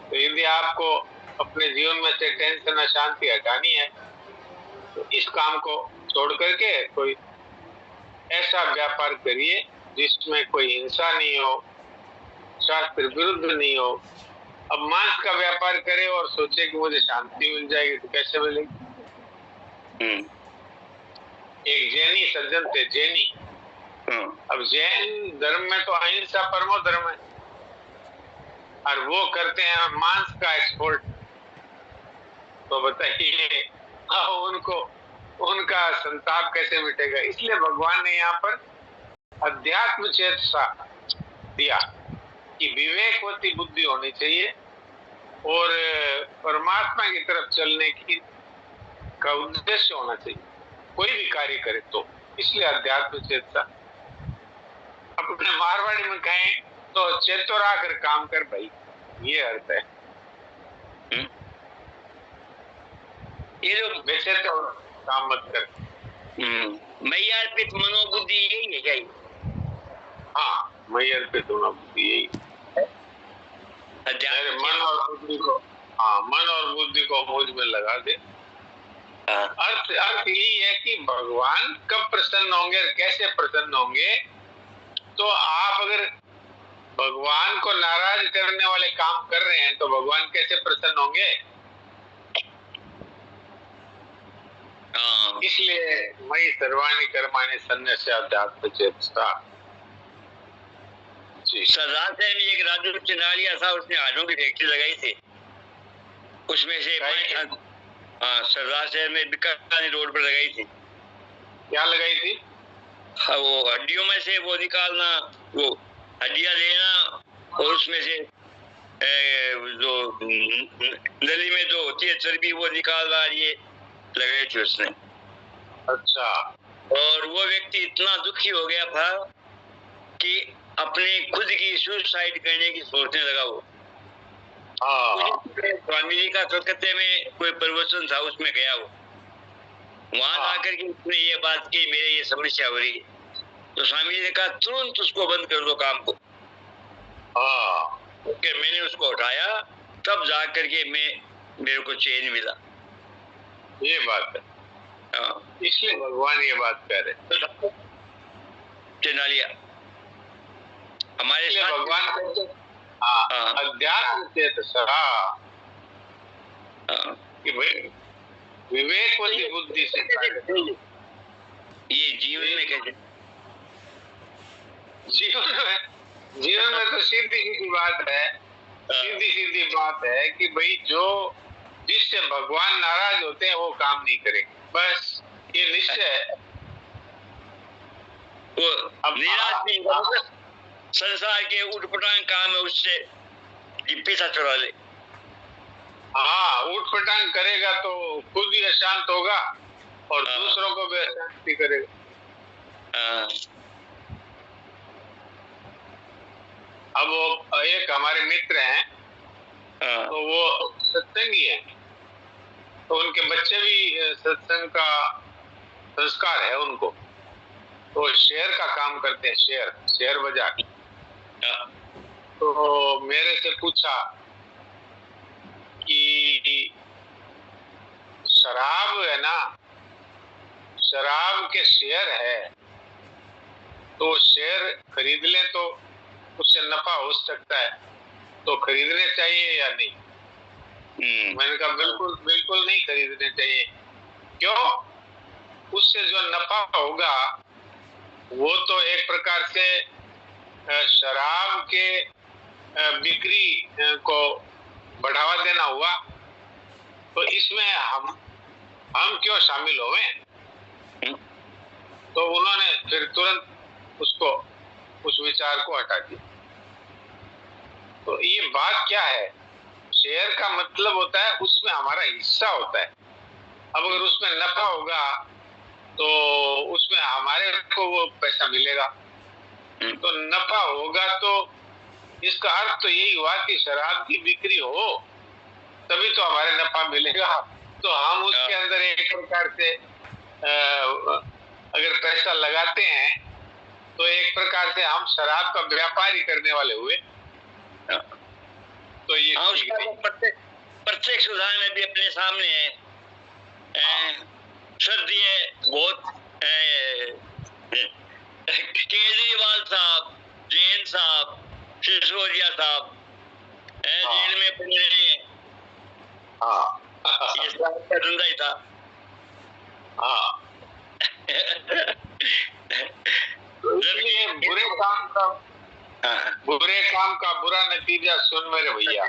तो यदि आपको अपने जीवन में से टेंशन अशांति हटानी है तो इस काम को छोड़ करके कोई ऐसा व्यापार करिए जिसमें कोई हिंसा नहीं हो, शास्त्र विरुद्ध नहीं हो। अब मांस का व्यापार करे और सोचे कि मुझे शांति मिल जाएगी, तो कैसे मिलेगी? एक जैनी सज्जन थे, जैनी। अब जैन धर्म में तो अहिंसा परमो धर्म है और वो करते हैं मांस का एक्सपोर्ट। तो बताइए उनको उनका संताप कैसे मिटेगा? इसलिए भगवान ने यहाँ पर अध्यात्म चेतना दिया कि विवेकवती बुद्धि होनी चाहिए और परमात्मा की तरफ चलने की का उद्देश्य होना चाहिए कोई भी कार्य करे तो। इसलिए अध्यात्म चेतना। अपने मारवाड़ी में कहें तो चेतोरा कर काम कर भाई, ये अर्थ है। ये जो वैसे तो काम मत कर। मैया अर्पित मनोबुद्धि यही है क्या? हाँ, मैया अर्पित मनोबुद्धि यही मन और बुद्धि को, हाँ, मन और बुद्धि को मुझ में लगा दे। अर्थ यही है कि भगवान कब प्रसन्न होंगे और कैसे प्रसन्न होंगे। तो आप अगर भगवान को नाराज करने वाले काम कर रहे हैं तो भगवान कैसे प्रसन्न होंगे? इसलिए मई सर्वाणि कर्माणि सन्न्यास्याध्यात्म चेतसा। सरदार साहब ने एक राजू चिनालिया था, उसने आलू की फैक्ट्री लगाई थी। उसमें से सरदार साहब ने बीकानेर रोड पर लगाई थी। क्या लगाई थी? हाँ, वो हड्डियों में से वो निकालना, वो हड्डियां लेना और उसमें से जो नली में जो होती है चर्बी वो निकालना, ये लगाई थी उसने। अच्छा। और वो व्यक्ति इतना दुखी हो गया था कि अपने खुद की सुसाइड करने की सोचने लगा। वो स्वामी जी का कलकत्ते में कोई प्रवचन था, उसमें गया वो। वहां जाकर के उसने ये बात की, मेरे ये समस्या हो रही है। तो स्वामी जी ने कहा तुरंत उसको बंद कर दो काम को। कि मैंने उसको उठाया, तब जाकर के मेरे को चैन मिला। ये बात है। इसलिए भगवान ये बात कह रहे चिनालिया हमारे साथ भगवान अध्यात्म चेतसा कि भाई विवेकवती बुद्धि से ये जीवन में कैसे, जीवन में तो सीधी बात है, सीधी बात है कि भाई जो जिससे भगवान नाराज होते हैं वो काम नहीं करेंगे, बस ये निश्चय है। वो अब निराश नहीं, संसार के उठपटांग काम है उससे पीछा छुड़ा ले। हाँ, उठपटांग करेगा तो खुद भी अशांत होगा और दूसरों को भी अशांति करेगा। अब वो एक हमारे मित्र हैं, तो वो सत्संगी हैं, तो उनके बच्चे भी सत्संग का संस्कार है उनको, तो शेयर का काम करते हैं, शेयर बाजार। तो मेरे से पूछा कि शराब है ना, शराब के शेयर है, तो शेयर खरीद लें तो उससे नफा हो सकता है, तो खरीदने चाहिए या नहीं? मैंने कहा बिल्कुल नहीं खरीदने चाहिए। क्यों? उससे जो नफा होगा वो तो एक प्रकार से शराब के बिक्री को बढ़ावा देना हुआ, तो इसमें हम क्यों शामिल होवें? तो उन्होंने फिर तुरंत उस विचार को हटा दिया। तो ये बात क्या है? शेयर का मतलब होता है उसमें हमारा हिस्सा होता है। अब अगर उसमें नफा होगा तो उसमें हमारे को वो पैसा मिलेगा, तो नफा होगा, तो इसका अर्थ तो यही हुआ कि शराब की बिक्री हो तभी तो हमारे नफा मिलेगा। तो हम उसके अंदर एक प्रकार से अगर पैसा लगाते हैं तो एक प्रकार से हम शराब का व्यापार ही करने वाले हुए। तो ये उसका वो प्रत्यक्ष उदाहरण अभी अपने सामने है। सर्दी है बहुत। केजरीवाल साहब, जैन साहब, सिसोदिया साहब जेल में पड़े रहे हैं। ये साहब का धंधा ही था। इसलिए बुरे काम का बुरा नतीजा सुन मेरे भैया।